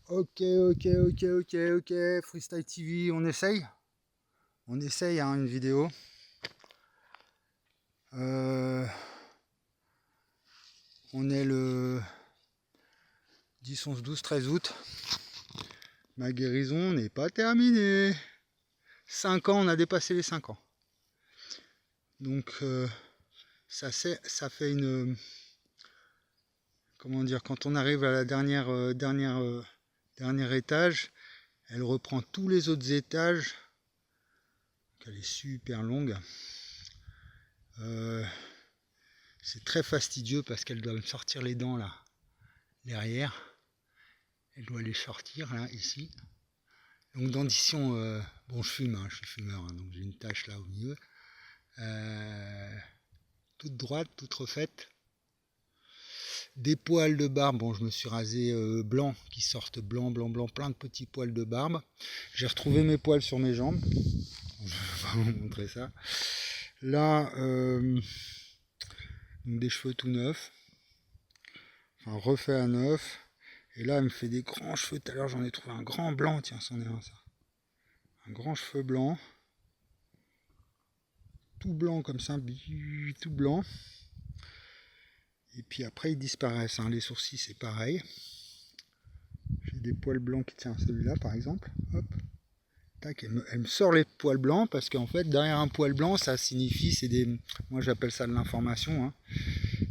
Ok, Freestyle TV, on essaye? On essaye hein, une vidéo. On est le 10, 11, 12, 13 août. Ma guérison n'est pas terminée. 5 ans, on a dépassé les 5 ans. Donc ça fait une... Comment dire, quand on arrive à la dernier étage, elle reprend tous les autres étages. Elle est super longue. C'est très fastidieux parce qu'elle doit me sortir les dents là, derrière. Elle doit les sortir là, ici. Donc dentition, bon je fume, hein, je suis fumeur, hein, donc j'ai une tache là au milieu. Toute droite, toute refaite. Des poils de barbe, bon je me suis rasé blanc, qui sortent blanc, plein de petits poils de barbe. J'ai retrouvé mes poils sur mes jambes. Je vais pas vous montrer ça. Là, donc des cheveux tout neufs, enfin refait à neuf. Et là, elle me fait des grands cheveux. Tout à l'heure, j'en ai trouvé un grand blanc. Tiens, c'en est un, ça. Un grand cheveu blanc. Tout blanc comme ça, tout blanc. Et puis après, ils disparaissent. Hein. Les sourcils, c'est pareil. J'ai des poils blancs qui tiennent celui-là, par exemple. Hop. Tac, elle me sort les poils blancs parce qu'en fait, derrière un poil blanc, ça signifie, c'est des... Moi, j'appelle ça de l'information. Hein.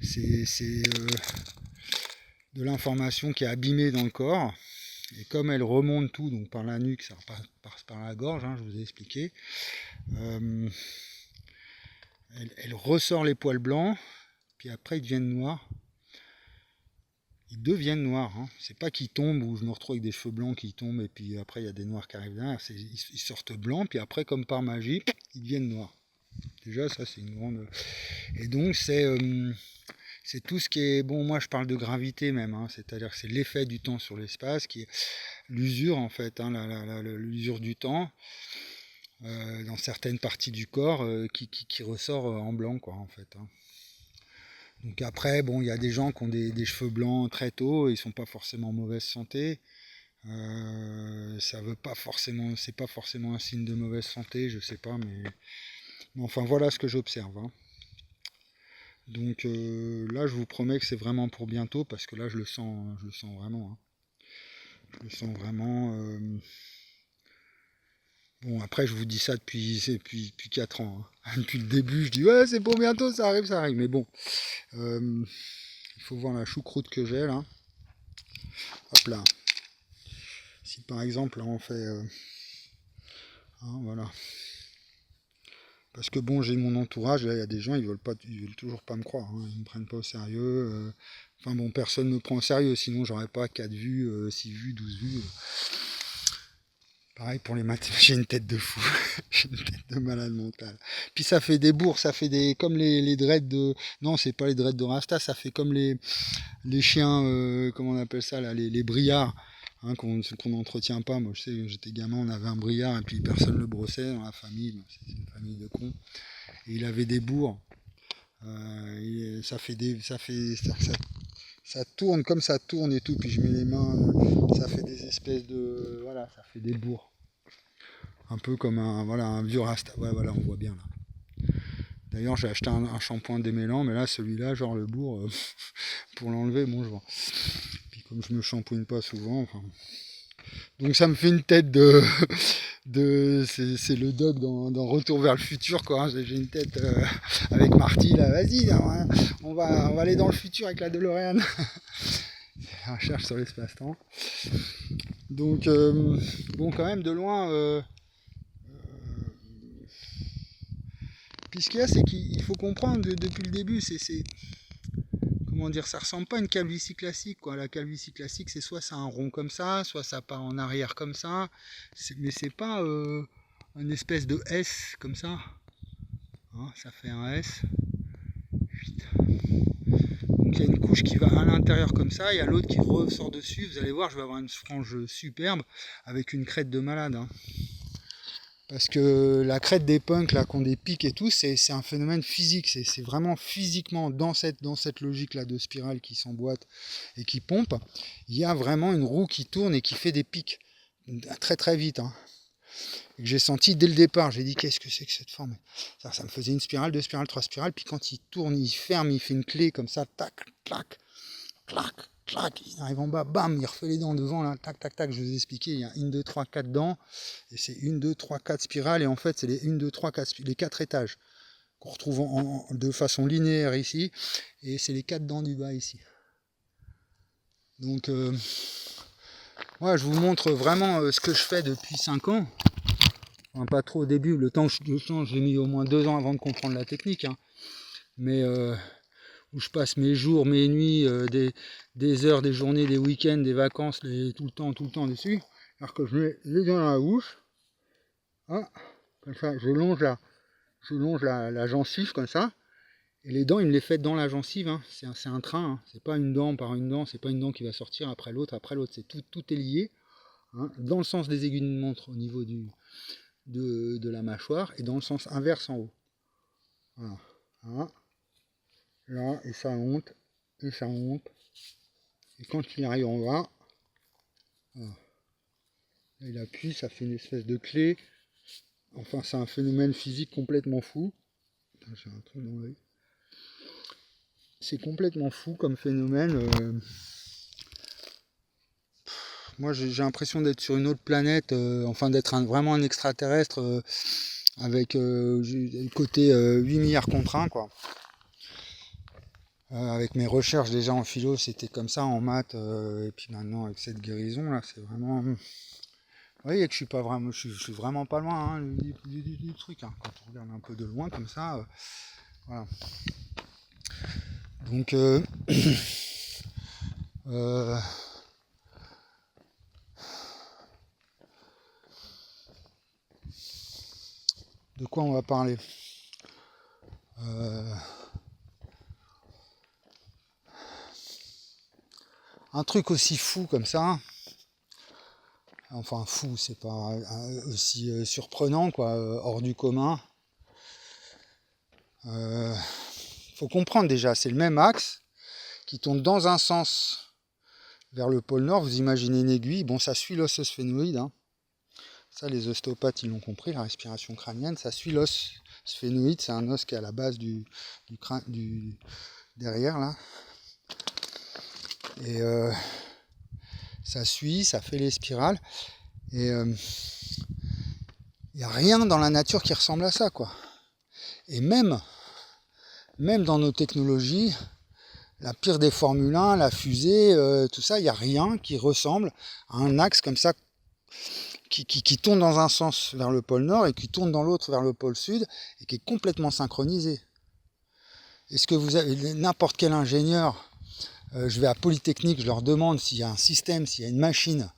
C'est de l'information qui est abîmée dans le corps. Et comme elle remonte tout, donc par la nuque, ça passe par la gorge, hein, je vous ai expliqué. Elle ressort les poils blancs, puis après ils deviennent noirs. Ils deviennent noirs. Hein. C'est pas qu'ils tombent ou je me retrouve avec des cheveux blancs qui tombent et puis après il y a des noirs qui arrivent derrière. Ils sortent blancs, puis après comme par magie, ils deviennent noirs. Déjà ça c'est une grande... Et donc c'est tout ce qui est... Bon moi je parle de gravité même, hein, c'est-à-dire que c'est l'effet du temps sur l'espace, qui est l'usure en fait, hein, l'usure du temps. Dans certaines parties du corps qui ressort en blanc quoi en fait. Hein. Donc après bon il y a des gens qui ont des cheveux blancs très tôt, ils sont pas forcément en mauvaise santé. Ça veut pas forcément, c'est pas forcément un signe de mauvaise santé, je sais pas, mais enfin voilà ce que j'observe. Hein. Donc là je vous promets que c'est vraiment pour bientôt parce que là je le sens vraiment. Hein. Je le sens vraiment. Bon, après, je vous dis ça depuis 4 ans. Hein. Depuis le début, je dis ouais, c'est pour bientôt, ça arrive, ça arrive. Mais bon, il faut voir la choucroute que j'ai là. Hop là. Si par exemple, là, on fait. Hein, voilà. Parce que bon, j'ai mon entourage, là, il y a des gens, ils veulent toujours pas me croire. Hein, ils me prennent pas au sérieux. Enfin bon, personne ne me prend au sérieux, sinon j'aurais pas 4 vues, 6 vues, 12 vues. Pareil pour les maths, j'ai une tête de fou, j'ai une tête de malade mental. Puis ça fait des bourres, ça fait des comme les dreads de... Non, c'est pas les dreads de Rasta, ça fait comme les chiens, comment on appelle ça là, les briards, hein, qu'on n'entretient pas. Moi je sais, j'étais gamin, on avait un briard et puis personne le brossait dans la famille, c'est une famille de cons. Et il avait des bourres. Ça tourne comme ça tourne et tout, puis je mets les mains, ça fait des espèces de... Voilà, ça fait des bourres. Un peu comme un vieux rasta. Ouais, voilà, on voit bien là. D'ailleurs, j'ai acheté un shampoing démêlant, mais là, celui-là, genre le bourre, pour l'enlever, bon, je vois. Puis comme je me shampooine pas souvent, enfin... Donc ça me fait une tête c'est le dog dans Retour vers le futur, quoi. Hein. J'ai une tête avec Marty, là, vas-y, hein, on va aller dans le futur avec la DeLorean. On cherche sur l'espace-temps. Donc, bon, quand même, de loin... Puis ce qu'il y a, c'est qu'il faut comprendre depuis le début, comment dire, ça ressemble pas à une calvitie classique, quoi. La calvitie classique, c'est soit ça un rond comme ça, soit ça part en arrière comme ça, mais c'est pas une espèce de S comme ça. Hein, ça fait un S. Donc il y a une couche qui va à l'intérieur comme ça, il y a l'autre qui ressort dessus. Vous allez voir, je vais avoir une frange superbe avec une crête de malade. Hein. Parce que la crête des punks là, qui ont des pics et tout, c'est un phénomène physique. C'est vraiment physiquement dans cette logique-là de spirale qui s'emboîte et qui pompe, il y a vraiment une roue qui tourne et qui fait des pics très très vite. Hein. Et que j'ai senti dès le départ, j'ai dit qu'est-ce que c'est que cette forme? Ça me faisait une spirale, deux spirales, trois spirales, puis quand il tourne, il ferme, il fait une clé comme ça, tac, clac, clac, clac, il arrive en bas, bam, il refait les dents devant, là, tac, tac, tac, je vous ai expliqué, il y a 1, 2, 3, 4 dents, et c'est 1, 2, 3, 4 spirales, et en fait c'est les 1, 2, 3, 4, les 4 étages, qu'on retrouve de façon linéaire ici, et c'est les 4 dents du bas ici. Donc, ouais, je vous montre vraiment ce que je fais depuis 5 ans, enfin, pas trop au début, le temps j'ai mis au moins 2 ans avant de comprendre la technique, hein. Mais où je passe mes jours, mes nuits, des heures, des journées, des week-ends, des vacances, tout le temps dessus. Alors que je mets les dents dans la bouche, ah, comme ça, je longe la gencive comme ça, et les dents, il me les fait dans la gencive, hein. C'est un train, hein. C'est pas une dent par une dent, c'est pas une dent qui va sortir après l'autre, c'est tout est lié, hein, dans le sens des aiguilles de montre au niveau de la mâchoire, et dans le sens inverse en haut. Voilà. Voilà. Là, et ça monte, et ça monte. Et quand il arrive en bas, voilà. Là, il appuie, ça fait une espèce de clé. Enfin, c'est un phénomène physique complètement fou. J'ai un truc dans l'œil. C'est complètement fou comme phénomène. Moi, j'ai l'impression d'être sur une autre planète, enfin d'être vraiment un extraterrestre avec le côté 8 milliards contre 1, quoi. Avec mes recherches déjà en philo, c'était comme ça, en maths, et puis maintenant avec cette guérison là, c'est vraiment. Vous voyez que je suis vraiment pas loin, hein, du truc, hein, quand on regarde un peu de loin comme ça. Voilà. Donc de quoi on va parler? Un truc aussi fou comme ça, enfin fou, c'est pas aussi surprenant, quoi, hors du commun. Faut comprendre déjà, c'est le même axe qui tourne dans un sens vers le pôle nord. Vous imaginez une aiguille, bon, ça suit l'os sphénoïde, hein. Ça, les ostéopathes, ils l'ont compris, la respiration crânienne, ça suit l'os sphénoïde, c'est un os qui est à la base du crâne, derrière là. Et ça suit, ça fait les spirales. Et il n'y a rien dans la nature qui ressemble à ça, quoi. Et même dans nos technologies, la pire des Formule 1, la fusée, tout ça, il n'y a rien qui ressemble à un axe comme ça, qui tourne dans un sens vers le pôle nord et qui tourne dans l'autre vers le pôle sud, et qui est complètement synchronisé. Est-ce que vous avez n'importe quel ingénieur, je vais à Polytechnique, je leur demande s'il y a un système, s'il y a une machine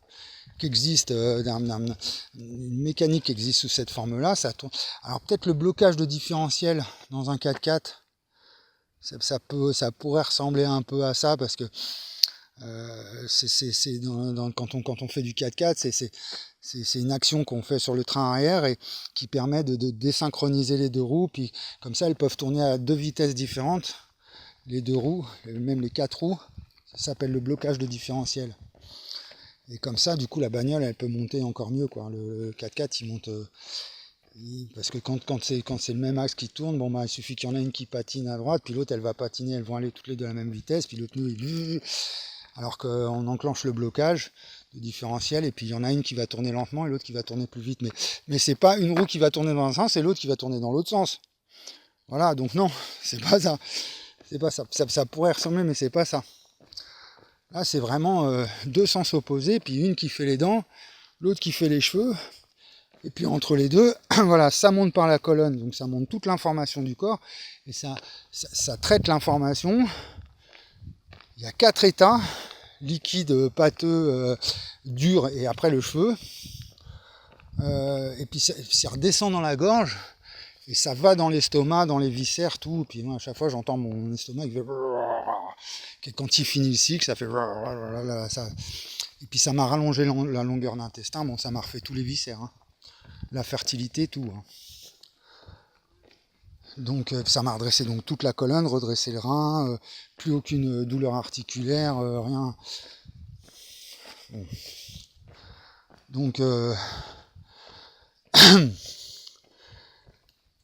qui existe, une mécanique qui existe sous cette forme-là, ça tourne. Alors peut-être le blocage de différentiel dans un 4x4, ça pourrait ressembler un peu à ça, parce que quand on fait du 4x4, c'est une action qu'on fait sur le train arrière et qui permet de désynchroniser les deux roues, puis comme ça elles peuvent tourner à 2 vitesses différentes, les 2 roues, même les 4 roues, ça s'appelle le blocage de différentiel. Et comme ça, du coup, la bagnole, elle peut monter encore mieux, quoi. Le 4x4, il monte. Parce que quand c'est le même axe qui tourne, bon, bah, il suffit qu'il y en a une qui patine à droite, puis l'autre, elle va patiner, elles vont aller toutes les deux à la même vitesse, puis le pneu, alors qu'on enclenche le blocage de différentiel, et puis il y en a une qui va tourner lentement et l'autre qui va tourner plus vite. Mais c'est pas une roue qui va tourner dans un sens et l'autre qui va tourner dans l'autre sens. Voilà, donc non, c'est pas ça. C'est pas ça. Ça pourrait ressembler, mais c'est pas ça. Là, c'est vraiment 2 sens opposés, puis une qui fait les dents, l'autre qui fait les cheveux, et puis entre les deux, voilà, ça monte par la colonne, donc ça monte toute l'information du corps, et ça traite l'information. Il y a 4 états, liquide, pâteux, dur, et après le cheveu, et puis ça redescend dans la gorge, et ça va dans l'estomac, dans les viscères, tout, puis moi, à chaque fois j'entends mon estomac qui fait... Quand il finit le cycle, ça fait... Et puis ça m'a rallongé la longueur d'intestin, bon, ça m'a refait tous les viscères, hein. la fertilité, tout. Hein. Donc ça m'a redressé donc toute la colonne, redressé le rein, plus aucune douleur articulaire, rien. Bon. Donc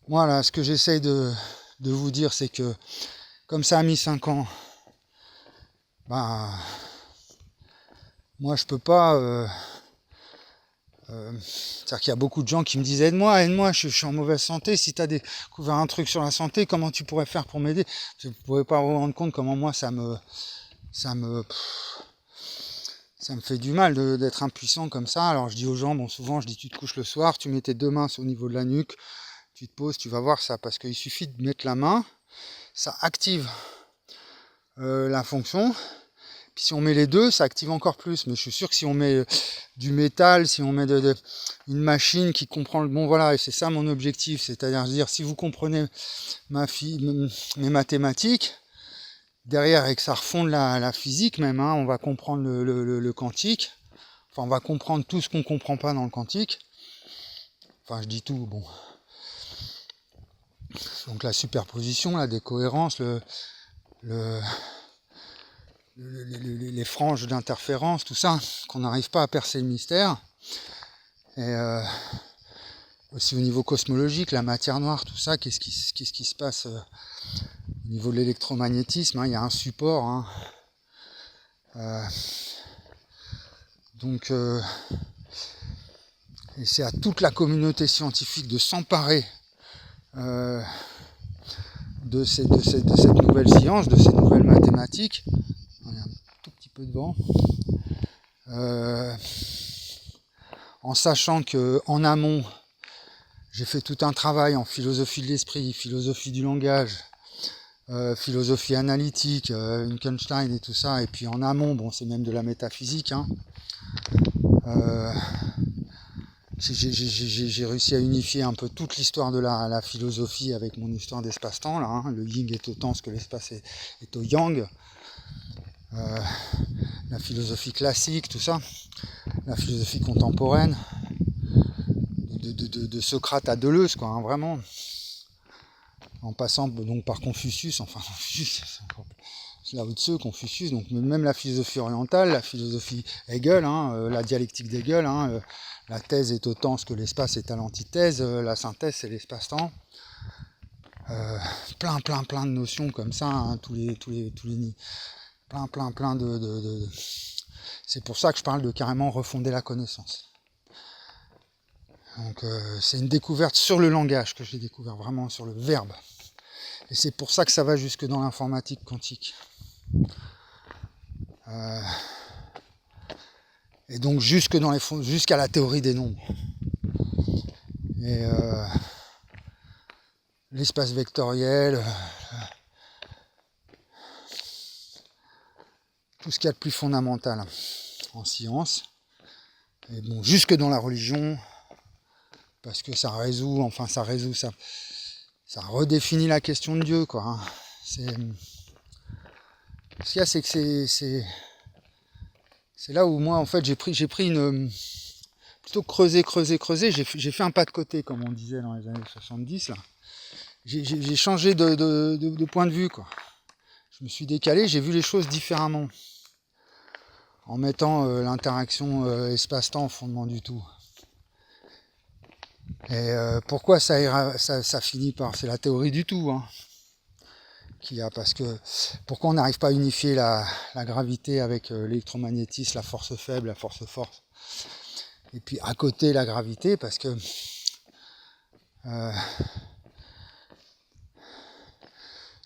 voilà, ce que j'essaye de vous dire, c'est que comme ça a mis 5 ans, bah moi je peux pas. C'est-à-dire qu'il y a beaucoup de gens qui me disent aide-moi, je suis en mauvaise santé, si tu as découvert un truc sur la santé, comment tu pourrais faire pour m'aider? Vous ne pouvez pas vous rendre compte comment moi ça me fait du mal d'être impuissant comme ça. Alors je dis aux gens, bon souvent je dis tu te couches le soir, tu mets tes 2 mains au niveau de la nuque, tu te poses, tu vas voir ça, parce qu'il suffit de mettre la main, ça active la fonction. Puis si on met les deux, ça active encore plus. Mais je suis sûr que si on met du métal, si on met une machine qui comprend le bon, voilà, et c'est ça mon objectif, c'est-à-dire dire si vous comprenez mes mathématiques, derrière et que ça refonde la physique même, hein, on va comprendre le quantique. Enfin, on va comprendre tout ce qu'on comprend pas dans le quantique. Enfin, je dis tout, bon. Donc la superposition, la décohérence, les franges d'interférence, tout ça, qu'on n'arrive pas à percer le mystère. Et aussi au niveau cosmologique, la matière noire, tout ça, qu'est-ce qui se passe au niveau de l'électromagnétisme, hein, il y a un support. Hein. Donc, et c'est à toute la communauté scientifique de s'emparer de cette nouvelle science, de ces nouvelles mathématiques. On a un tout petit peu de vent. En sachant que en amont, j'ai fait tout un travail en philosophie de l'esprit, philosophie du langage, philosophie analytique, Wittgenstein et tout ça. Et puis en amont, bon, c'est même de la métaphysique. Hein. J'ai réussi à unifier un peu toute l'histoire de la philosophie avec mon histoire d'espace-temps. Là, hein. Le yin est au temps ce que l'espace est au yang. La philosophie classique, tout ça. La philosophie contemporaine. De Socrate à Deleuze, quoi, hein, vraiment. En passant donc par Confucius, enfin Confucius, c'est là au-dessus, Confucius, donc même la philosophie orientale, la philosophie Hegel, hein, la dialectique d'Hegel, hein, la thèse est au temps ce que l'espace est à l'antithèse, la synthèse c'est l'espace-temps. Plein de notions comme ça, hein, tous les plein de... C'est pour ça que je parle de carrément refonder la connaissance. Donc c'est une découverte sur le langage que j'ai découvert, vraiment sur le verbe. Et c'est pour ça que ça va jusque dans l'informatique quantique. Et donc jusqu'à la théorie des nombres. Et l'espace vectoriel, tout ce qu'il y a de plus fondamental en science. Et bon, jusque dans la religion, parce que ça redéfinit la question de Dieu, quoi. Hein. Ce qu'il y a, c'est que c'est là où moi, en fait, j'ai pris une... Plutôt creuser, j'ai fait un pas de côté, comme on disait dans les années 70, là. J'ai changé de point de vue, quoi. Je me suis décalé, j'ai vu les choses différemment. En mettant l'interaction espace-temps au fondement du tout. Et pourquoi ça finit par... C'est la théorie du tout, hein, qu'il y a, parce que pourquoi on n'arrive pas à unifier la gravité avec l'électromagnétisme, la force faible, la force forte, et puis à côté la gravité, parce que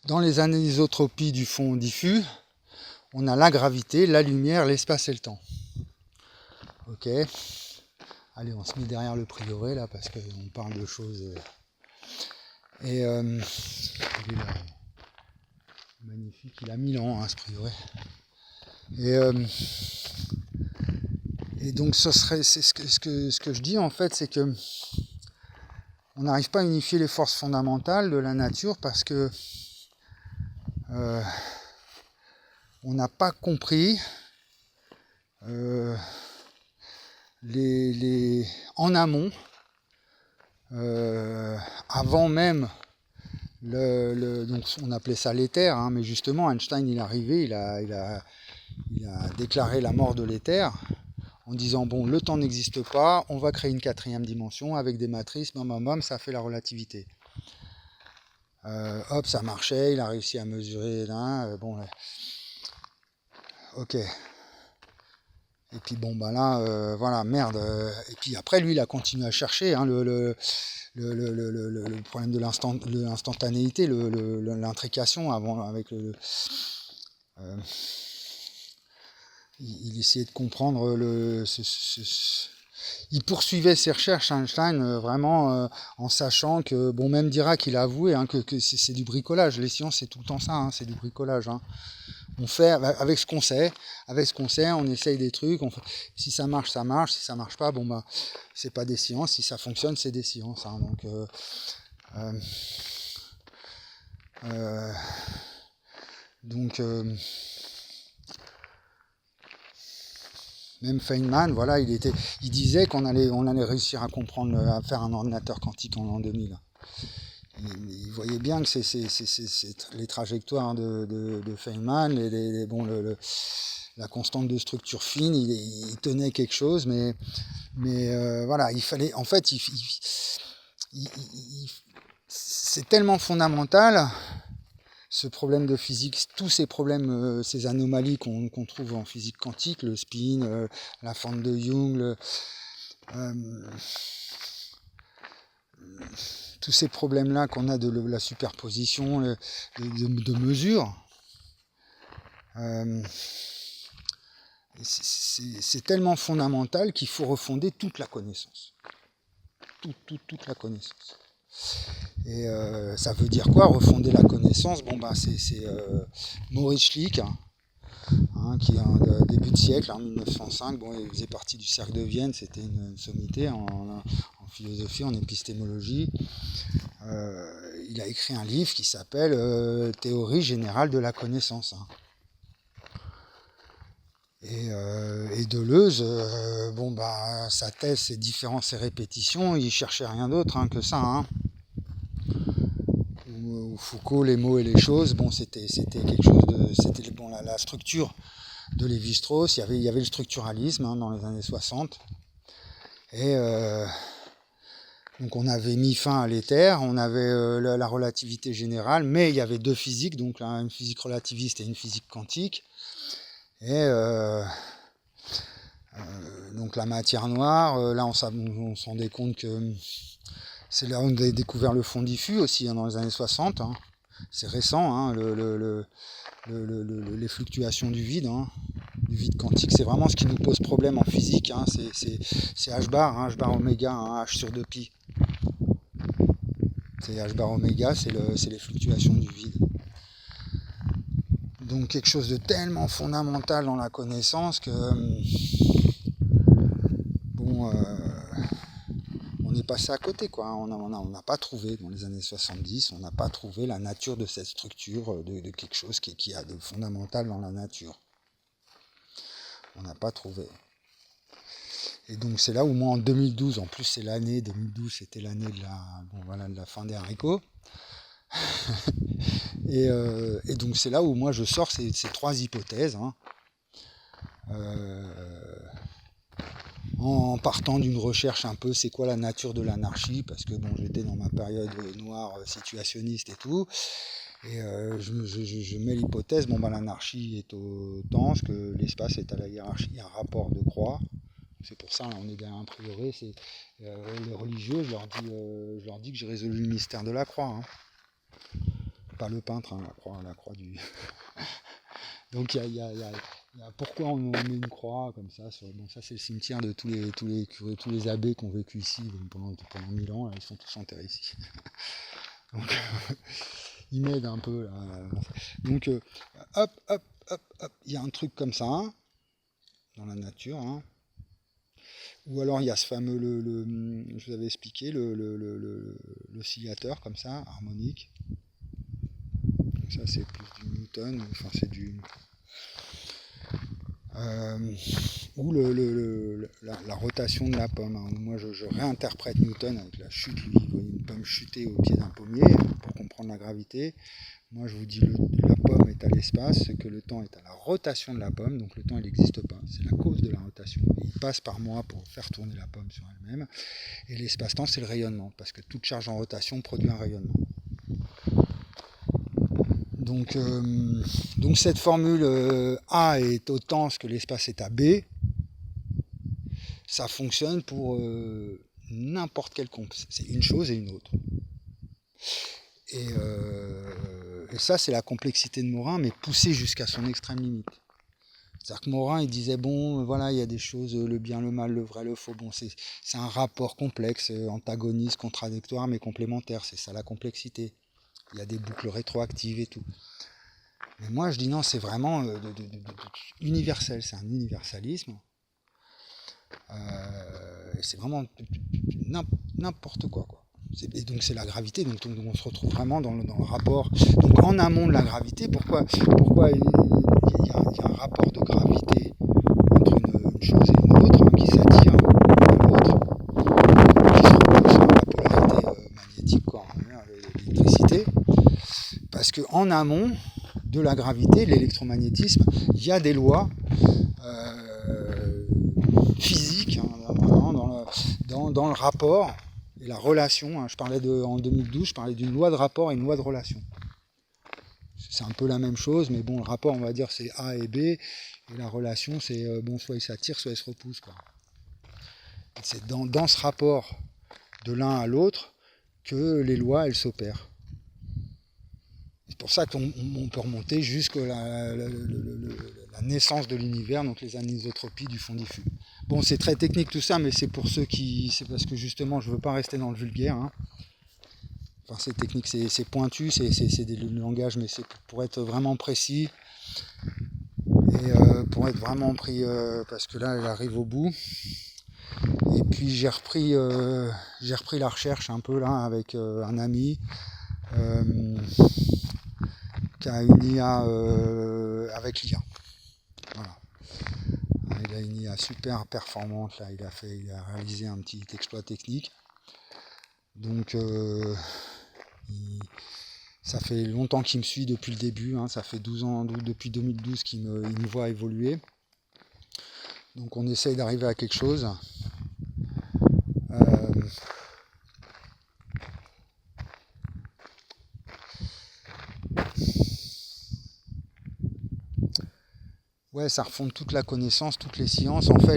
dans les anisotropies du fond diffus, on a la gravité, la lumière, l'espace et le temps. Ok. Allez, on se met derrière le prieuré là parce qu'on parle de choses. Et il est là, magnifique, il a 1000 ans, hein, ce prieuré. Et donc c'est ce que je dis en fait, c'est que on n'arrive pas à unifier les forces fondamentales de la nature parce que on n'a pas compris en amont avant même donc on appelait ça l'éther, hein, mais justement Einstein il est arrivé, il a déclaré la mort de l'éther en disant bon, le temps n'existe pas, on va créer une quatrième dimension avec des matrices, ça fait la relativité. Hop, ça marchait, il a réussi à mesurer, bon, ok. Et puis bon, bah là, voilà, merde. Et puis après, lui, il a continué à chercher hein, le problème de l'instantanéité, l'intrication avant, avec il essayait de comprendre il poursuivait ses recherches, Einstein, vraiment en sachant que, bon, même Dirac, il a avoué hein, que c'est du bricolage. Les sciences, c'est tout le temps ça, hein, c'est du bricolage. Hein. On fait avec ce qu'on sait, on essaye des trucs. Si ça marche, ça marche. Si ça marche pas, bon bah, c'est pas des sciences. Si ça fonctionne, c'est des sciences. Hein. Donc, même Feynman, voilà, il disait qu'on allait réussir à comprendre, à faire un ordinateur quantique en l'an 2000. Il voyait bien que c'est les trajectoires de Feynman, la constante de structure fine, il tenait quelque chose, mais voilà, il fallait, en fait, c'est tellement fondamental, ce problème de physique, tous ces problèmes, ces anomalies qu'on trouve en physique quantique, le spin, la fente de Young, tous ces problèmes-là qu'on a de la superposition, de mesures, c'est tellement fondamental qu'il faut refonder toute la connaissance. Toute la connaissance. Et ça veut dire quoi, refonder la connaissance? Bon, ben, c'est Maurice Schlick, hein, qui est début de siècle, en 1905, bon, il faisait partie du cercle de Vienne, c'était une sommité en philosophie, en épistémologie. Il a écrit un livre qui s'appelle Théorie générale de la connaissance. Hein. Et Deleuze, bon bah sa thèse, ses différences et répétitions, il cherchait rien d'autre hein, que ça. Hein. Ou Foucault, les mots et les choses, bon c'était quelque chose de, c'était bon la structure de Lévi-Strauss. Il y avait le structuralisme hein, dans les années 60. Et donc on avait mis fin à l'éther, on avait la relativité générale, mais il y avait deux physiques, donc là, une physique relativiste et une physique quantique. Et donc la matière noire, là on s'en rendait compte que c'est là où on a découvert le fond diffus aussi hein, dans les années 60. Hein. C'est récent, hein, les fluctuations du vide quantique, c'est vraiment ce qui nous pose problème en physique. Hein, c'est H bar, hein, H bar oméga, hein, H sur 2pi. C'est H bar oméga, c'est les fluctuations du vide. Donc quelque chose de tellement fondamental dans la connaissance que bon, on est passé à côté quoi. On n'a pas trouvé dans les années 70, on n'a pas trouvé la nature de cette structure de quelque chose qui a de fondamental dans la nature. On n'a pas trouvé. Et donc c'est là où moi en 2012, en plus c'est l'année 2012, c'était l'année de la fin des haricots. et donc c'est là où moi je sors ces trois hypothèses hein, en partant d'une recherche un peu c'est quoi la nature de l'anarchie parce que bon j'étais dans ma période noire situationniste et tout et je mets l'hypothèse bon bah l'anarchie est au temps que l'espace est à la hiérarchie, il y a un rapport de croix. C'est pour ça, là, on est derrière un priori. C'est les religieux, je leur dis que j'ai résolu le mystère de la croix. Hein. Pas le peintre, hein, la croix du. Donc il y a pourquoi on met une croix comme ça. Bon, ça c'est le cimetière de tous les curés, tous les abbés qui ont vécu ici pendant 1000 ans. Là, ils sont tous enterrés ici. Donc ils m'aident un peu. Là. Donc hop, il y a un truc comme ça hein, dans la nature. Hein. Ou alors il y a ce fameux, je vous avais expliqué, l'oscillateur comme ça, harmonique. Donc ça c'est plus du Newton, enfin c'est du... ou la rotation de la pomme. Hein. Moi, je réinterprète Newton avec la chute. Lui, il voit une pomme chuter au pied d'un pommier pour comprendre la gravité. Moi, je vous dis la pomme est à l'espace, que le temps est à la rotation de la pomme. Donc, le temps, il n'existe pas. C'est la cause de la rotation. Il passe par moi pour faire tourner la pomme sur elle-même. Et l'espace-temps, c'est le rayonnement, parce que toute charge en rotation produit un rayonnement. Donc cette formule A est autant ce que l'espace est à B, ça fonctionne pour n'importe quel compte. C'est une chose et une autre. Et ça, c'est la complexité de Morin, mais poussée jusqu'à son extrême limite. C'est-à-dire que Morin, il disait, bon, voilà, il y a des choses, le bien, le mal, le vrai, le faux. Bon, c'est un rapport complexe, antagoniste, contradictoire, mais complémentaire. C'est ça la complexité. Il y a des boucles rétroactives et tout. Mais moi, je dis non, c'est vraiment universel. C'est un universalisme. C'est vraiment n'importe quoi. Et donc, c'est la gravité. Donc, on se retrouve vraiment dans le rapport. Donc, en amont de la gravité, pourquoi il y a un rapport de gravité entre une chose et une autre, qui s'attire à l'autre, qui se repose sur la polarité magnétique, l'électricité. Parce qu'en amont de la gravité, l'électromagnétisme, il y a des lois physiques dans le rapport et la relation. Je parlais en 2012, je parlais d'une loi de rapport et une loi de relation. C'est un peu la même chose, mais bon, le rapport, on va dire, c'est A et B, et la relation, c'est soit ils s'attirent, soit ils se repoussent. C'est dans ce rapport de l'un à l'autre que les lois, elles s'opèrent. C'est pour ça qu'on peut remonter jusqu'à la naissance de l'univers, donc les anisotropies du fond diffus. Bon, c'est très technique tout ça, mais c'est pour ceux qui... C'est parce que justement, je ne veux pas rester dans le vulgaire. Hein. Enfin, c'est technique, c'est pointu, c'est des langages, mais c'est pour être vraiment précis. Et pour être vraiment pris, parce que là, elle arrive au bout. Et puis, j'ai repris la recherche un peu là avec un ami. Qui a une IA avec l'IA. Voilà. Il a une IA super performante. Là, il a réalisé un petit exploit technique. Donc, ça fait longtemps qu'il me suit depuis le début. Hein, ça fait 12 ans, depuis 2012 qu'il me voit évoluer. Donc, on essaye d'arriver à quelque chose. Ouais, ça refonde toute la connaissance, toutes les sciences. En fait,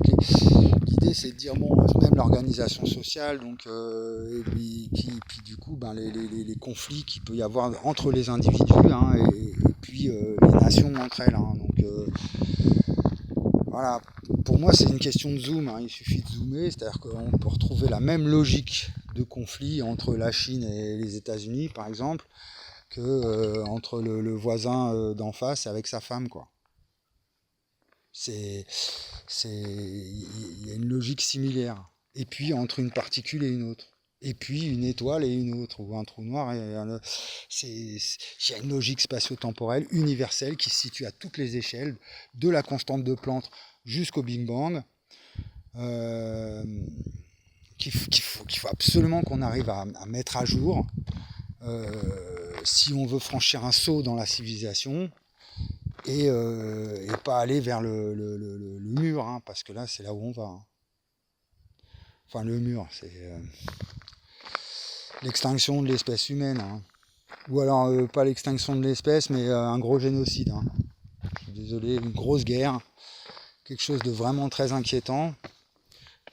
l'idée, c'est de dire, bon, même l'organisation sociale, donc, et puis du coup, les conflits qu'il peut y avoir entre les individus, hein, et puis les nations entre elles. Hein, donc, voilà. Pour moi, c'est une question de zoom. Hein, il suffit de zoomer, c'est-à-dire qu'on peut retrouver la même logique de conflit entre la Chine et les États-Unis, par exemple, que entre le voisin d'en face avec sa femme, quoi. Il y a une logique similaire. Et puis entre une particule et une autre. Et puis une étoile et une autre. Ou un trou noir. Il y a une logique spatio-temporelle universelle qui se situe à toutes les échelles, de la constante de Planck jusqu'au Big Bang. Qu'il faut absolument qu'on arrive à mettre à jour si on veut franchir un saut dans la civilisation. Et pas aller vers le mur, hein, parce que là, c'est là où on va. Hein. Enfin, le mur, c'est l'extinction de l'espèce humaine. Hein. Ou alors, pas l'extinction de l'espèce, mais un gros génocide. Hein. Je suis désolé, une grosse guerre. Quelque chose de vraiment très inquiétant.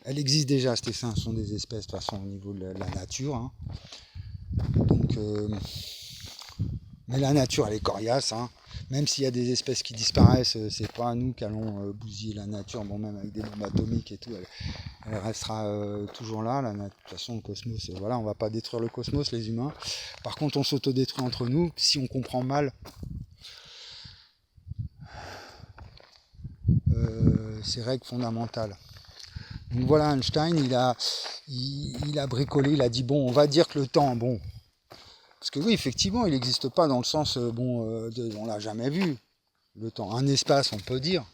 Elle existe déjà, cette extinction des espèces, de toute façon, au niveau de la nature. Hein. Donc, mais la nature, elle est coriace. Hein. Même s'il y a des espèces qui disparaissent, c'est pas nous qui allons bousiller la nature, bon, même avec des bombes atomiques et tout, elle restera toujours là. De toute façon, le cosmos, voilà, on va pas détruire le cosmos, les humains. Par contre, on s'autodétruit entre nous si on comprend mal ces règles fondamentales. Donc voilà, Einstein, il a bricolé, il a dit, bon, on va dire que le temps, bon, parce que oui, effectivement, il n'existe pas dans le sens, on l'a jamais vu, le temps. Un espace, on peut dire,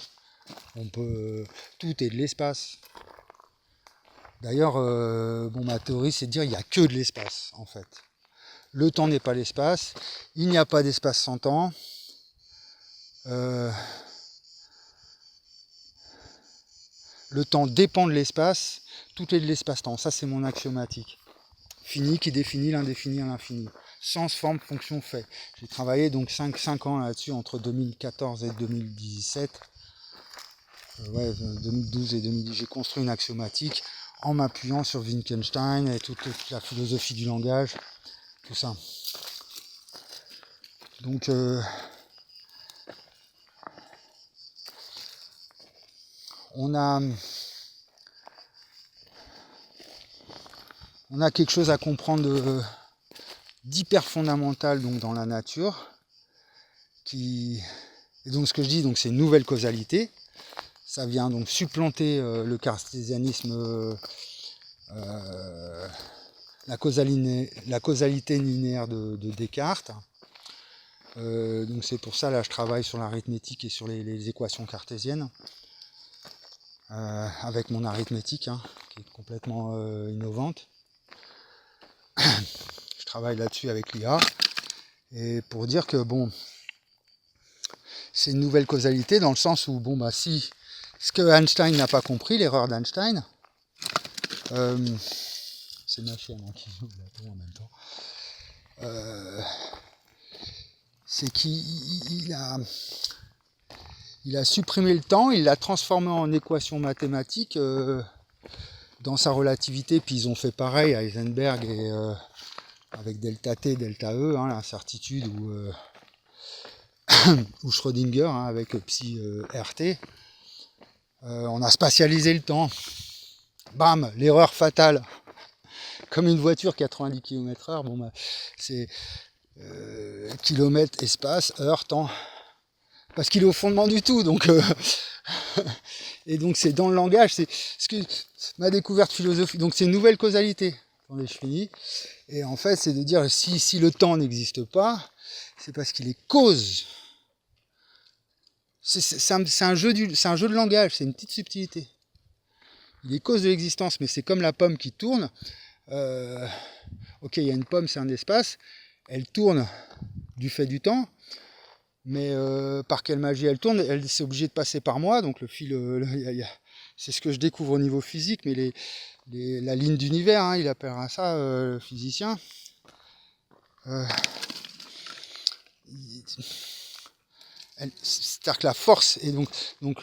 On peut, tout est de l'espace. D'ailleurs, ma théorie, c'est de dire qu'il n'y a que de l'espace, en fait. Le temps n'est pas l'espace, il n'y a pas d'espace sans temps. Le temps dépend de l'espace, tout est de l'espace-temps. Ça, c'est mon axiomatique. Fini qui définit l'indéfini à l'infini. Sens, forme, fonction, fait. J'ai travaillé donc 5 ans là-dessus entre 2014 et 2017. 2012 et 2010. J'ai construit une axiomatique en m'appuyant sur Wittgenstein et toute la philosophie du langage, tout ça. Donc, on a quelque chose à comprendre d'hyper fondamental donc dans la nature, et donc ce que je dis, donc c'est une nouvelle causalité. Ça vient donc supplanter le cartésianisme, la causalité linéaire de Descartes. Donc c'est pour ça là je travaille sur l'arithmétique et sur les équations cartésiennes avec mon arithmétique qui est complètement innovante. Je travaille là-dessus avec l'IA et pour dire que c'est une nouvelle causalité dans le sens où si ce que Einstein n'a pas compris, l'erreur d'Einstein, c'est ma chienne qui joue là en même temps, c'est qu'il a supprimé le temps, il l'a transformé en équation mathématique dans sa relativité, puis ils ont fait pareil à Heisenberg et avec delta T, delta E, l'incertitude, ou Schrödinger avec psi RT. On a spatialisé le temps. Bam, l'erreur fatale. Comme une voiture 90 km/h, c'est kilomètre, espace, heure, temps. Parce qu'il est au fondement du tout, donc et donc c'est dans le langage, c'est ce que ma découverte philosophique. Donc c'est une nouvelle causalité. Attendez, je finis. Et en fait, c'est de dire si le temps n'existe pas, c'est parce qu'il est cause. C'est un jeu de langage, c'est une petite subtilité. Il est cause de l'existence, mais c'est comme la pomme qui tourne. Ok, il y a une pomme, c'est un espace. Elle tourne du fait du temps. Mais par quelle magie elle tourne, elle c'est obligé de passer par moi, donc le fil, c'est ce que je découvre au niveau physique, mais la ligne d'univers, il appellera ça le physicien. C'est-à-dire que la force est donc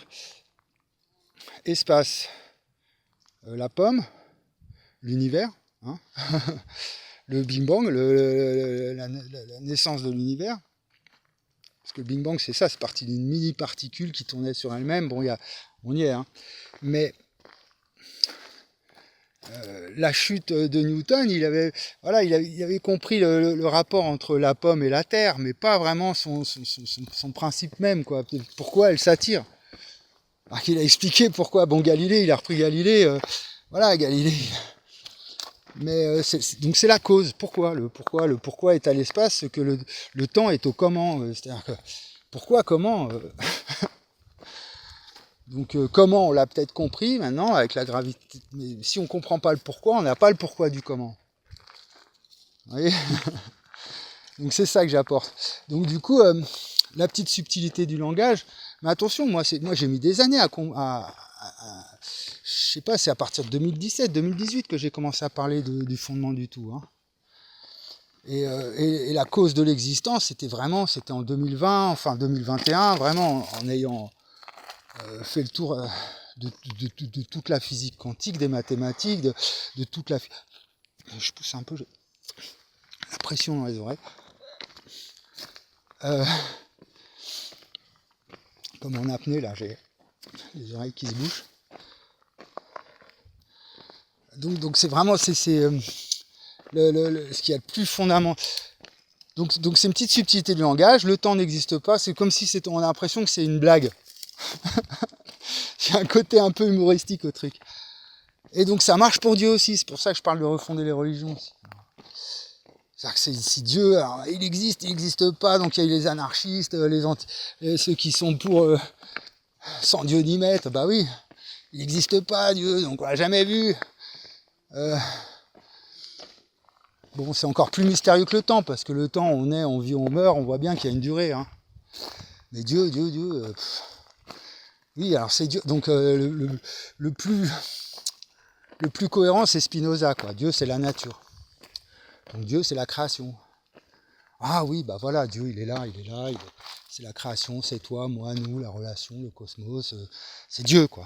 espace, la pomme, l'univers, le Big Bang, la naissance de l'univers. Parce que le Big Bang, c'est ça, c'est parti d'une mini-particule qui tournait sur elle-même. On y est. Mais la chute de Newton, il avait compris le rapport entre la pomme et la terre, mais pas vraiment son principe même, quoi. Pourquoi elle s'attire. Alors qu'il a expliqué pourquoi. Galilée, il a repris Galilée. Galilée. Mais donc c'est la cause. Pourquoi le pourquoi est à l'espace, que le temps est au comment. C'est-à-dire que pourquoi, comment. Donc comment, on l'a peut-être compris maintenant avec la gravité. Mais si on ne comprend pas le pourquoi, on n'a pas le pourquoi du comment. Vous voyez. Donc c'est ça que j'apporte. Donc du coup, la petite subtilité du langage. Mais attention, moi j'ai mis des années je sais pas, c'est à partir de 2017, 2018 que j'ai commencé à parler du fondement du tout. Et la cause de l'existence, c'était en 2020, enfin 2021, vraiment en ayant fait le tour de toute la physique quantique, des mathématiques, de toute la... Je pousse un peu, j'ai la pression dans les oreilles. Comme en apnée, là, j'ai les oreilles qui se bouchent. Donc c'est vraiment ce qui est le plus fondamental. Donc c'est une petite subtilité du langage. Le temps n'existe pas. C'est comme si on a l'impression que c'est une blague. Il y a un côté un peu humoristique au truc. Et donc ça marche pour Dieu aussi. C'est pour ça que je parle de refonder les religions aussi. C'est-à-dire que si Dieu, alors, il n'existe pas. Donc il y a les anarchistes, ceux qui sont pour sans Dieu ni maître, bah oui, il n'existe pas Dieu, donc on l'a jamais vu. Bon, c'est encore plus mystérieux que le temps, parce que le temps, on est, on vit, on meurt, on voit bien qu'il y a une durée. Hein. Mais Dieu, oui, alors c'est Dieu. Donc le plus cohérent, c'est Spinoza, quoi. Dieu, c'est la nature. Donc Dieu, c'est la création. Ah oui, bah voilà, Dieu, il est là, c'est la création, c'est toi, moi, nous, la relation, le cosmos, c'est Dieu, quoi.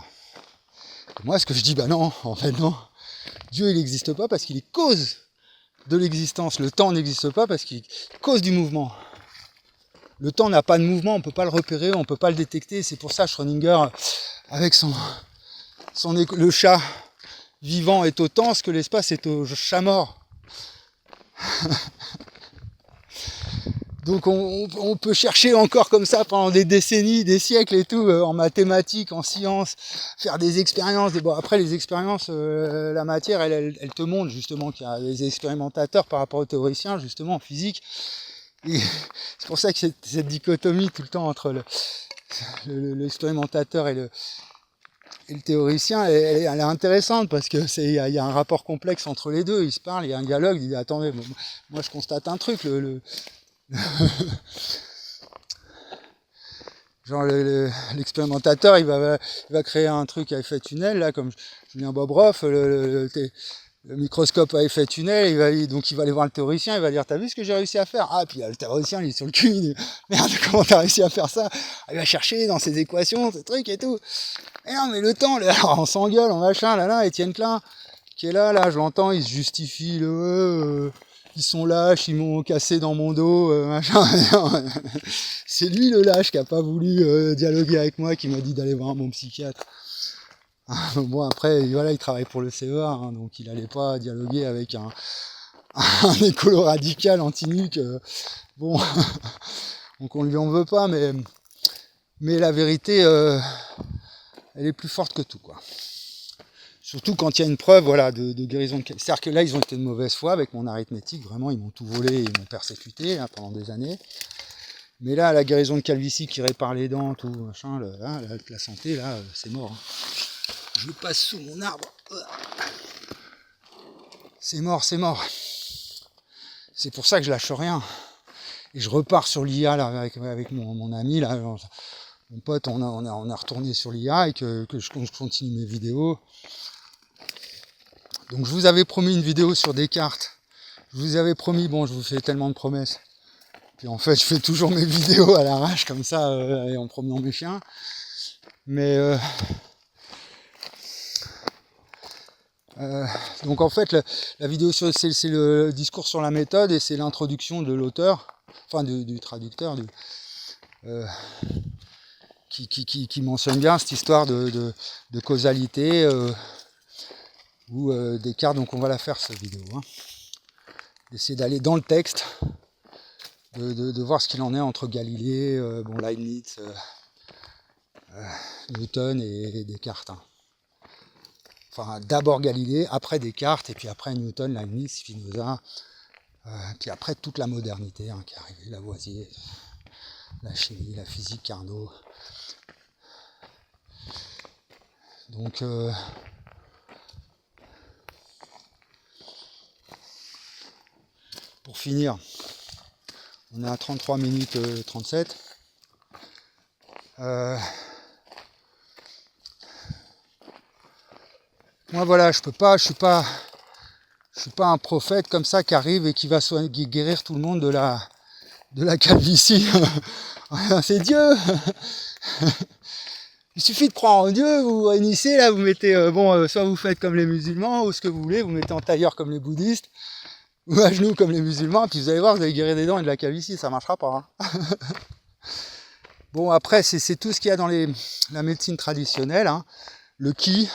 Et moi, ce que je dis, bah non, en fait, non. Dieu, il n'existe pas parce qu'il est cause de l'existence. Le temps n'existe pas parce qu'il est cause du mouvement. Le temps n'a pas de mouvement, on ne peut pas le repérer, on ne peut pas le détecter. C'est pour ça Schrödinger, avec le chat vivant est au temps, ce que l'espace est au chat mort. Donc on peut chercher encore comme ça pendant des décennies, des siècles et tout, en mathématiques, en sciences, faire des expériences. Bon, après les expériences, la matière, elle te montre justement qu'il y a des expérimentateurs par rapport aux théoriciens, justement en physique. Et c'est pour ça que cette dichotomie tout le temps entre l'expérimentateur et le théoricien, elle est intéressante parce que il y a un rapport complexe entre les deux. Ils se parlent, il y a un dialogue. Ils disent attendez, moi je constate un truc. Genre l'expérimentateur, il va créer un truc à effet tunnel là, comme Julien Bobroff, le microscope à effet tunnel, donc il va aller voir le théoricien, il va dire t'as vu ce que j'ai réussi à faire? Ah, puis le théoricien il est sur le cul, il dit merde, comment t'as réussi à faire ça? Il va chercher dans ses équations, ces trucs et tout. Et non, mais le temps, là, on s'engueule, on machin, là, Étienne Klein, qui est là, je l'entends, il se justifie, ils sont lâches, ils m'ont cassé dans mon dos, machin. C'est lui le lâche qui a pas voulu dialoguer avec moi, qui m'a dit d'aller voir mon psychiatre. Bon, après, voilà, il travaille pour le CEA, hein, donc il n'allait pas dialoguer avec un écolo radical anti-nuque. Bon, donc on lui en veut pas, mais la vérité, elle est plus forte que tout, quoi. Surtout quand il y a une preuve, voilà, de guérison de... C'est-à-dire que là, ils ont été de mauvaise foi avec mon arithmétique, vraiment, ils m'ont tout volé, ils m'ont persécuté hein, pendant des années. Mais là, la guérison de calvitie qui répare les dents, tout, machin, la santé, là, c'est mort. Hein. Je passe sous mon arbre. C'est mort, c'est mort. C'est pour ça que je lâche rien. Et je repars sur l'IA là, avec mon ami, là, mon pote, on a retourné sur l'IA et que je continue mes vidéos. Donc je vous avais promis une vidéo sur Descartes. Je vous avais promis, bon, je vous fais tellement de promesses. Puis en fait, je fais toujours mes vidéos à l'arrache comme ça, en promenant mes chiens. Mais donc en fait, la vidéo c'est le discours sur la méthode et c'est l'introduction de l'auteur, enfin du traducteur, qui mentionne bien cette histoire de causalité où Descartes, donc on va la faire cette vidéo, hein, d'essayer d'aller dans le texte, de voir ce qu'il en est entre Galilée, Leibniz, Newton et Descartes. Hein. Enfin, d'abord Galilée, après Descartes, et puis après Newton, Leibniz, Spinoza, puis après toute la modernité hein, qui est arrivée, Lavoisier, la chimie, la physique, Carnot. Donc, pour finir, on est à 33 minutes 37. Moi voilà, je suis pas un prophète comme ça qui arrive et qui va guérir tout le monde de la calvitie. C'est Dieu. Il suffit de croire en Dieu, vous vous réunissez là, vous mettez soit vous faites comme les musulmans ou ce que vous voulez, vous mettez en tailleur comme les bouddhistes ou à genoux comme les musulmans, puis vous allez voir, vous allez guérir des dents et de la calvitie, ça marchera pas. Hein. Bon après c'est tout ce qu'il y a dans la médecine traditionnelle, hein. Le qi.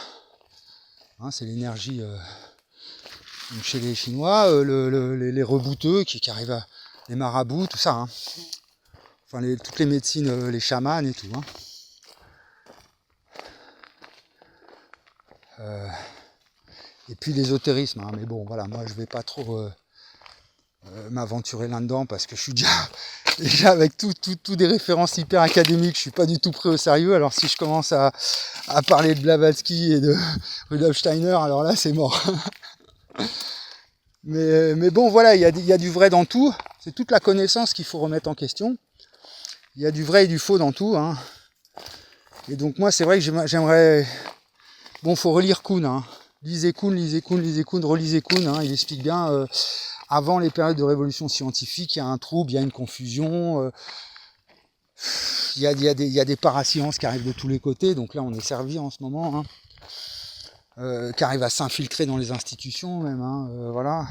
Hein, c'est l'énergie chez les Chinois, les rebouteux qui arrivent les marabouts, tout ça. Hein. Enfin, toutes les médecines, les chamans et tout. Hein. Et puis l'ésotérisme. Hein. Mais bon, voilà, moi je vais pas trop m'aventurer là-dedans parce que je suis déjà déjà avec tout des références hyper académiques, je suis pas du tout pris au sérieux. Alors si je commence à parler de Blavatsky et de Rudolf Steiner, alors là c'est mort. Mais bon, voilà, il y a du vrai dans tout. C'est toute la connaissance qu'il faut remettre en question. Il y a du vrai et du faux dans tout, hein. Et donc moi, c'est vrai que j'aimerais... Bon, faut relire Kuhn, hein. Lisez Kuhn, relisez Kuhn, hein. Il explique bien, avant les périodes de révolution scientifique, il y a un trouble, il y a une confusion, il y a des parasciences qui arrivent de tous les côtés, donc là on est servi en ce moment, hein. Qui arrivent à s'infiltrer dans les institutions même, hein, voilà.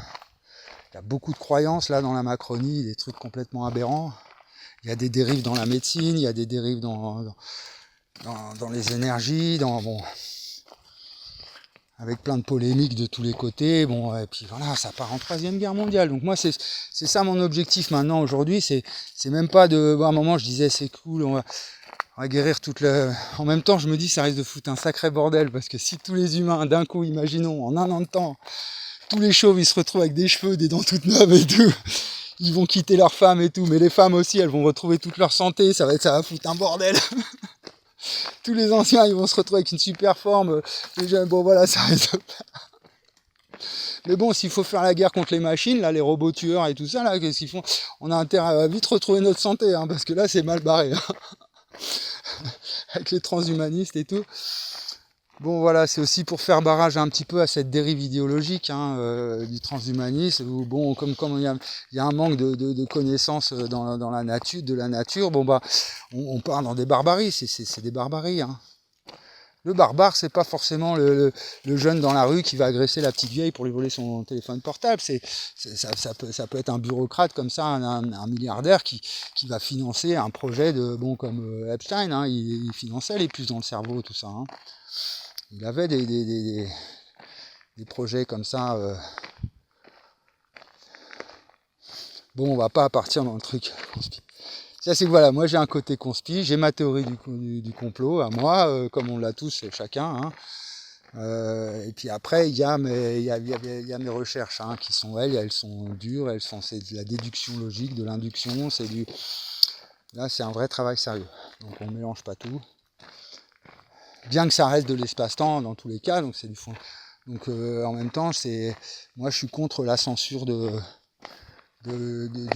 Il y a beaucoup de croyances là dans la Macronie, des trucs complètement aberrants. Il y a des dérives dans la médecine, il y a des dérives dans les énergies, bon, avec plein de polémiques de tous les côtés. Bon, et puis voilà, ça part en 3e guerre mondiale. Donc moi, c'est ça mon objectif maintenant, aujourd'hui. C'est même pas de... à un moment, je disais, c'est cool, on va guérir toute le... En même temps, je me dis, ça risque de foutre un sacré bordel, parce que si tous les humains, d'un coup, imaginons, en un an de temps, tous les chauves, ils se retrouvent avec des cheveux, des dents toutes neuves et tout, ils vont quitter leurs femmes et tout, mais les femmes aussi, elles vont retrouver toute leur santé, ça va foutre un bordel. Tous les anciens, ils vont se retrouver avec une super forme. Les jeunes, bon voilà, ça reste... Mais bon, s'il faut faire la guerre contre les machines, là, les robots tueurs et tout ça, là, qu'est-ce qu'ils font? On a intérêt à vite retrouver notre santé, hein, parce que là, c'est mal barré. Hein. Avec les transhumanistes et tout. Bon voilà, c'est aussi pour faire barrage un petit peu à cette dérive idéologique, hein, du transhumanisme, où bon, comme il y a un manque de connaissances dans la nature, bon bah on part dans des barbaries, c'est des barbaries, hein. Le barbare, c'est pas forcément le jeune dans la rue qui va agresser la petite vieille pour lui voler son téléphone portable. Ça peut être un bureaucrate comme ça, un milliardaire qui va financer un projet comme Epstein, hein, il finançait les puces dans le cerveau, tout ça, hein. Il avait des projets comme ça. Bon, on va pas partir dans le truc conspi. Ça, c'est que voilà, moi j'ai un côté conspi, j'ai ma théorie du complot à moi, comme on l'a tous chacun, hein. Et puis après, il y a mes recherches, hein, qui sont elles sont dures, c'est de la déduction logique, de l'induction, là c'est un vrai travail sérieux. Donc on mélange pas tout. Bien que ça reste de l'espace-temps dans tous les cas, donc c'est du fond. Donc en même temps, moi je suis contre la censure du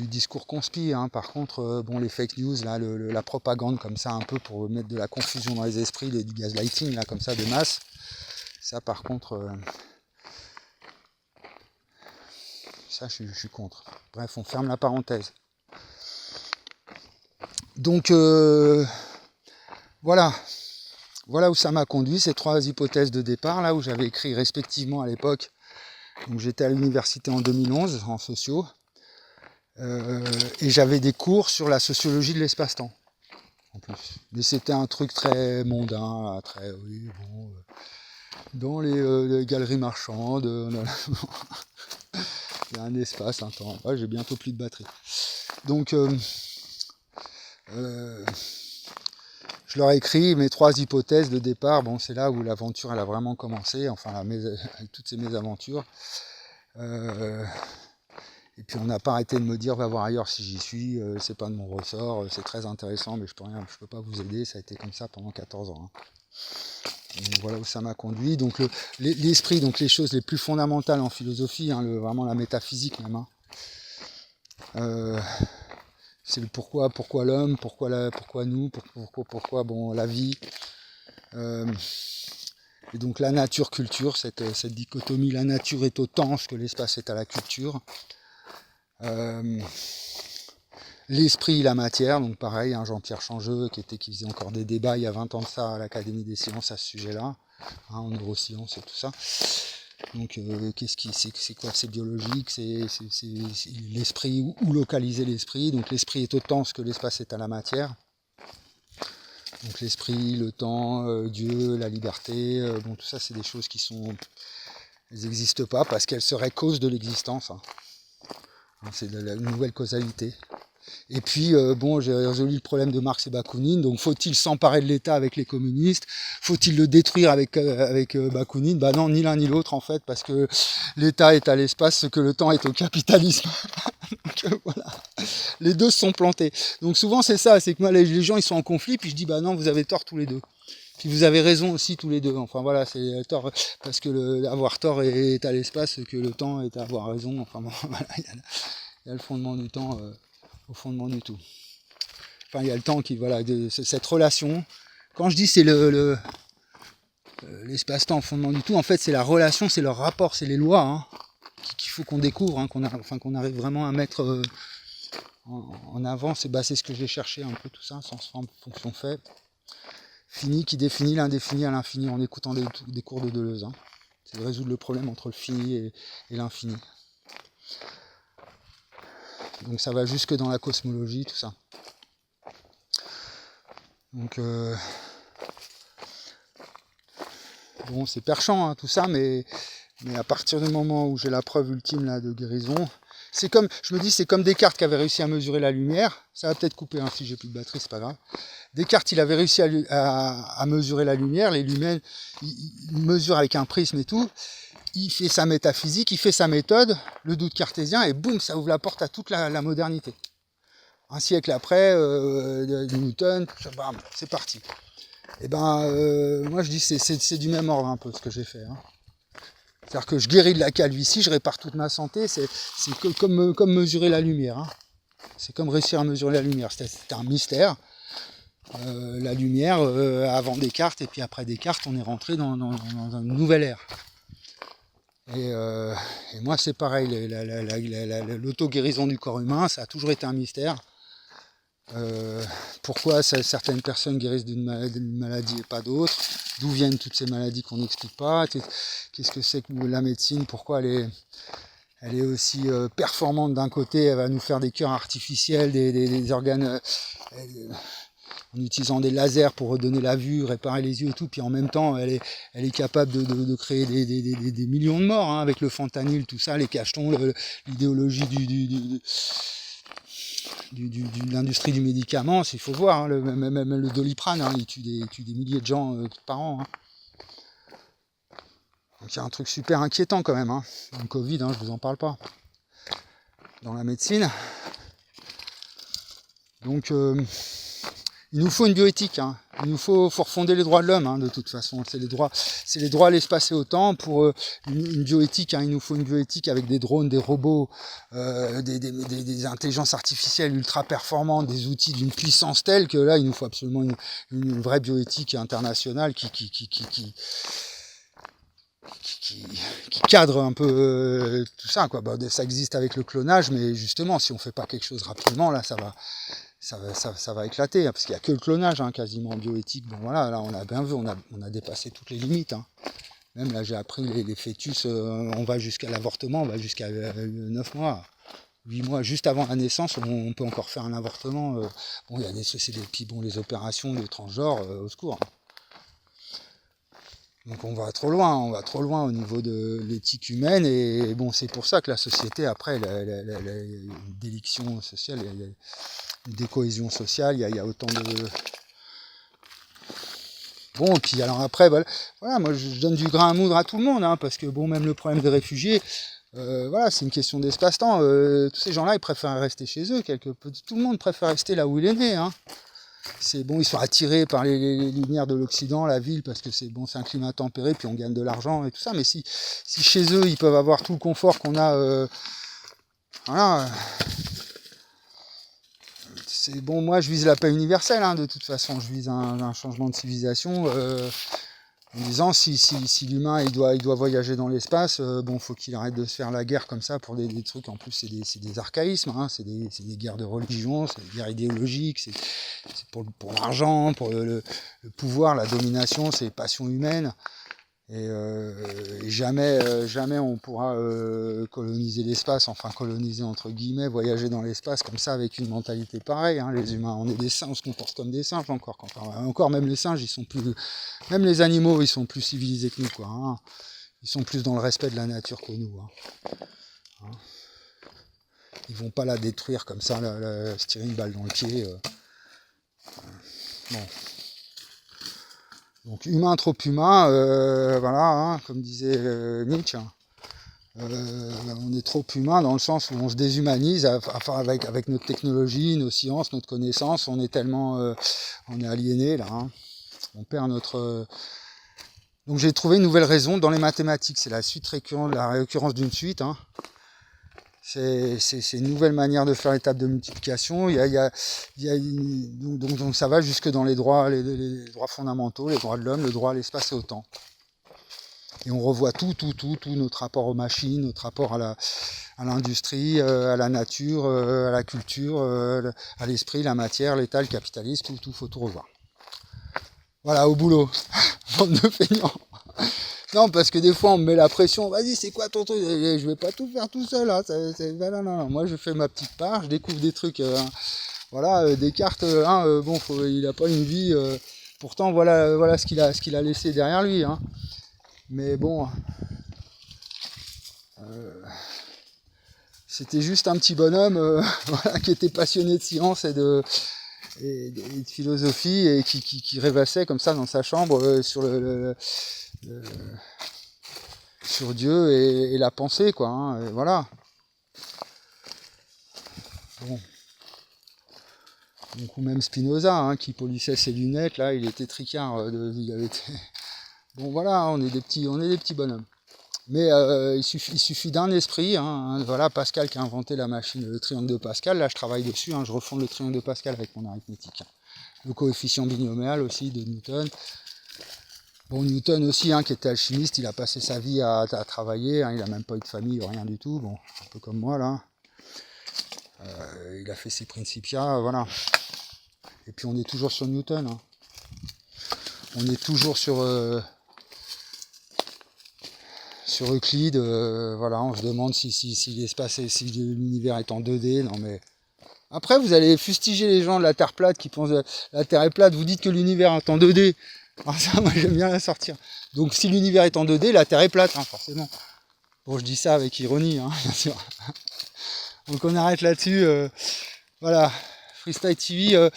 discours conspi, hein. Par contre, bon, les fake news, là, la propagande comme ça, un peu pour mettre de la confusion dans les esprits, du gaslighting, là, comme ça, de masse, ça par contre, ça je suis contre. Bref, on ferme la parenthèse. Donc voilà où ça m'a conduit, ces 3 hypothèses de départ, là où j'avais écrit respectivement à l'époque. Donc j'étais à l'université en 2011 en sociaux, et j'avais des cours sur la sociologie de l'espace-temps en plus. Mais c'était un truc très mondain, très dans les galeries marchandes, il y a un espace, un temps. Ouais, j'ai bientôt plus de batterie. Donc je leur ai écrit mes 3 hypothèses de départ. Bon, c'est là où l'aventure elle a vraiment commencé, enfin avec toutes ces mésaventures. Et puis on n'a pas arrêté de me dire va voir ailleurs si j'y suis, c'est pas de mon ressort, c'est très intéressant mais je peux pas vous aider, ça a été comme ça pendant 14 ans. Hein. Donc voilà où ça m'a conduit. Donc l'esprit, donc les choses les plus fondamentales en philosophie, hein, vraiment la métaphysique même. Hein. C'est le pourquoi l'homme, pourquoi nous, pourquoi bon, la vie. Et donc la nature-culture, cette dichotomie, la nature est au temps ce que l'espace est à la culture. L'esprit, la matière, donc pareil, hein, Jean-Pierre Changeux qui faisait encore des débats il y a 20 ans de ça à l'Académie des sciences à ce sujet-là, hein, en neurosciences et tout ça. Donc c'est quoi? C'est biologique, c'est l'esprit, où localiser l'esprit. Donc l'esprit est au temps ce que l'espace est à la matière. Donc l'esprit, le temps, Dieu, la liberté, bon tout ça c'est des choses elles n'existent pas parce qu'elles seraient cause de l'existence. Hein. C'est une nouvelle causalité. Et puis, j'ai résolu le problème de Marx et Bakounine. Donc, faut-il s'emparer de l'État avec les communistes? Faut-il le détruire avec Bakounine? Bah non, ni l'un ni l'autre, en fait, parce que l'État est à l'espace, ce que le temps est au capitalisme. Donc, voilà. Les deux se sont plantés. Donc souvent c'est ça, c'est que moi les gens ils sont en conflit, puis je dis bah non, vous avez tort tous les deux. Puis vous avez raison aussi tous les deux. Enfin voilà, c'est tort parce que avoir tort est à l'espace, que le temps est à avoir raison. Enfin bon, voilà, il y a le fondement du temps au fondement du tout. Enfin il y a le temps qui voilà cette relation. Quand je dis c'est l'espace-temps au fondement du tout, en fait c'est la relation, c'est le rapport, c'est les lois hein, qu'il faut qu'on découvre, hein, qu'on arrive vraiment à mettre en avant. C'est ce que j'ai cherché un peu tout ça, sens, forme, fonction, fait. Fini qui définit l'indéfini à l'infini en écoutant des cours de Deleuze. Hein. C'est de résoudre le problème entre le fini et l'infini. Donc ça va jusque dans la cosmologie, tout ça. Donc bon, c'est perchant hein, tout ça, mais à partir du moment où j'ai la preuve ultime là, de guérison, c'est comme, je me dis, c'est comme Descartes qui avait réussi à mesurer la lumière. Ça va peut-être couper hein, si j'ai plus de batterie, c'est pas grave. Descartes, il avait réussi à mesurer la lumière, les lumens, il mesure avec un prisme et tout, il fait sa métaphysique, il fait sa méthode, le doute cartésien, et boum, ça ouvre la porte à toute la modernité. Un siècle après, Newton, bam, c'est parti. Et ben, moi je dis c'est du même ordre un peu ce que j'ai fait. Hein. C'est-à-dire que je guéris de la calvitie, je répare toute ma santé, c'est comme mesurer la lumière. Hein. C'est comme réussir à mesurer la lumière, c'était un mystère. La lumière avant Descartes et puis après Descartes on est rentré dans une nouvelle ère et moi c'est pareil, l'auto-guérison du corps humain ça a toujours été un mystère. Pourquoi certaines personnes guérissent d'une maladie et pas d'autres, d'où viennent toutes ces maladies qu'on n'explique pas, qu'est-ce que c'est que la médecine, pourquoi elle est aussi performante d'un côté, elle va nous faire des cœurs artificiels, des organes en utilisant des lasers pour redonner la vue, réparer les yeux et tout, puis en même temps elle est capable de créer des millions de morts hein, avec le fentanyl, tout ça, les cachetons, l'idéologie de l'industrie du médicament, il faut voir, hein, même le Doliprane, hein, il tue des milliers de gens par an. Hein. Donc il y a un truc super inquiétant quand même, hein. Le Covid, hein, je vous en parle pas. Dans la médecine. Donc il nous faut une bioéthique, hein. Il nous faut refonder les droits de l'homme, hein, de toute façon. C'est les droits à l'espace et au temps. Pour une bioéthique, hein, il nous faut une bioéthique avec des drones, des robots, des intelligences artificielles ultra performantes, des outils d'une puissance telle que là, il nous faut absolument une vraie bioéthique internationale qui cadre un peu tout ça, quoi. Bah, ça existe avec le clonage, mais justement, si on fait pas quelque chose rapidement, là, ça va éclater, hein, parce qu'il n'y a que le clonage, hein, quasiment en bioéthique. Bon voilà, là on a bien vu, on a dépassé toutes les limites. Hein. Même là j'ai appris les fœtus, on va jusqu'à l'avortement, on va jusqu'à 9 mois, 8 mois, juste avant la naissance, on peut encore faire un avortement. Bon, il y a des sociétés, puis bon, les opérations de transgenre, au secours. Hein. Donc on va trop loin au niveau de l'éthique humaine, et bon, c'est pour ça que la société, après, une déliction sociale, une décohésion sociale, il y a autant de... Bon, et puis alors après, voilà, moi je donne du grain à moudre à tout le monde, hein, parce que bon, même le problème des réfugiés, voilà, c'est une question d'espace-temps. Tous ces gens-là, ils préfèrent rester chez eux, tout le monde préfère rester là où il est né, hein. C'est bon, ils sont attirés par les lumières de l'Occident, la ville, parce que c'est bon, c'est un climat tempéré, puis on gagne de l'argent et tout ça. Mais si chez eux, ils peuvent avoir tout le confort qu'on a, voilà. C'est bon, moi, je vise la paix universelle, hein, de toute façon. Je vise un changement de civilisation. En disant si l'humain il doit voyager dans l'espace, bon, faut qu'il arrête de se faire la guerre comme ça pour des trucs. En plus, c'est des archaïsmes, hein, c'est des guerres de religion, c'est des guerres idéologiques, c'est pour l'argent, pour le pouvoir, la domination, c'est les passions humaines. Et jamais on pourra coloniser l'espace, enfin coloniser entre guillemets, voyager dans l'espace comme ça avec une mentalité pareille. Hein. Les humains, on est des singes, on se comporte comme des singes encore même les singes, même les animaux, ils sont plus civilisés que nous, quoi. Hein. Ils sont plus dans le respect de la nature que nous. Hein. Ils vont pas la détruire comme ça, se tirer une balle dans le pied. Bon. Donc humain trop humain, voilà, hein, comme disait Nietzsche, hein. On est trop humain dans le sens où on se déshumanise, enfin avec notre technologie, nos sciences, notre connaissance, on est tellement, on est aliéné là, hein. On perd notre. Donc j'ai trouvé une nouvelle raison dans les mathématiques, c'est la suite récurrente, la récurrence d'une suite, hein. C'est une nouvelle manière de faire l'étape de multiplication. Donc ça va jusque dans les droits fondamentaux, les droits de l'homme, le droit à l'espace et au temps. Et on revoit tout notre rapport aux machines, notre rapport à l'industrie, à la nature, à la culture, à l'esprit, la matière, l'État, le capitalisme, tout, faut tout revoir. Voilà, au boulot. Bande de feignants. Non, parce que des fois on me met la pression, vas-y, c'est quoi ton truc? Je vais pas tout faire tout seul, hein. Non. Moi je fais ma petite part, je découvre des trucs, voilà, Descartes, bon, il a pas une vie, pourtant voilà ce qu'il a laissé derrière lui, hein. Mais bon, c'était juste un petit bonhomme voilà, qui était passionné de science et de philosophie et qui rêvassait comme ça dans sa chambre sur Dieu et la pensée, quoi, hein, et voilà. Bon. Donc, ou même Spinoza, hein, qui polissait ses lunettes, là, il était tricard. Bon, voilà, on est des petits bonhommes. Mais il suffit d'un esprit, hein, voilà, Pascal qui a inventé la machine, le triangle de Pascal, là je travaille dessus, hein, je refonde le triangle de Pascal avec mon arithmétique. Le coefficient binomial aussi de Newton. Bon, Newton aussi, hein, qui était alchimiste, il a passé sa vie à travailler, hein, il n'a même pas eu de famille, rien du tout, bon, un peu comme moi là. Il a fait ses Principia, voilà. Et puis on est toujours sur Newton, hein. On est toujours sur Euclide, voilà, on se demande si l'espace et si l'univers est en 2D, non mais. Après vous allez fustiger les gens de la Terre plate qui pensent que la Terre est plate, vous dites que l'univers est en 2D. Alors ça, moi j'aime bien la sortir. Donc si l'univers est en 2D, la Terre est plate, hein, forcément. Bon, je dis ça avec ironie, hein, bien sûr. Donc on arrête là-dessus. Voilà, Freestyle TV.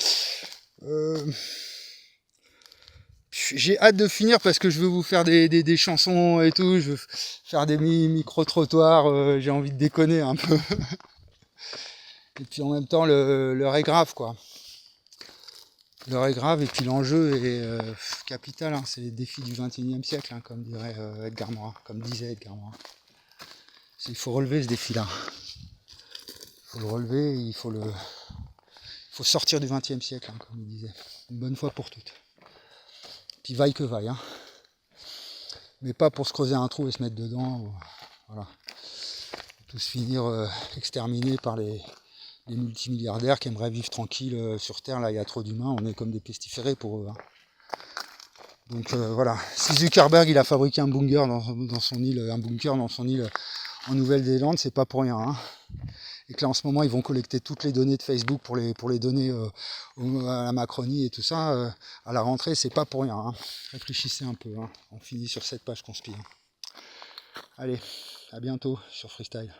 J'ai hâte de finir parce que je veux vous faire des chansons et tout, je veux faire des micro-trottoirs, j'ai envie de déconner un peu. Et puis en même temps, l'heure est grave, quoi. L'heure est grave et puis l'enjeu est capital, hein. C'est les défis du XXIe siècle, hein, comme dirait Edgar Morin, comme disait Edgar Morin. Il faut relever ce défi-là. Il faut le relever, il faut sortir du XXe siècle, hein, comme il disait. Une bonne fois pour toutes. Puis vaille que vaille, hein. Mais pas pour se creuser un trou et se mettre dedans. Voilà. Tous finir exterminés par les multimilliardaires qui aimeraient vivre tranquille sur Terre. Là, il y a trop d'humains, on est comme des pestiférés pour eux, hein. Donc voilà. Si Zuckerberg il a fabriqué un bunker dans son île, en Nouvelle-Zélande, c'est pas pour rien, hein. Et que là en ce moment ils vont collecter toutes les données de Facebook pour les donner à la Macronie et tout ça, à la rentrée, c'est pas pour rien, hein. Réfléchissez un peu, hein. On finit sur cette page conspire. Allez, à bientôt sur Freestyle.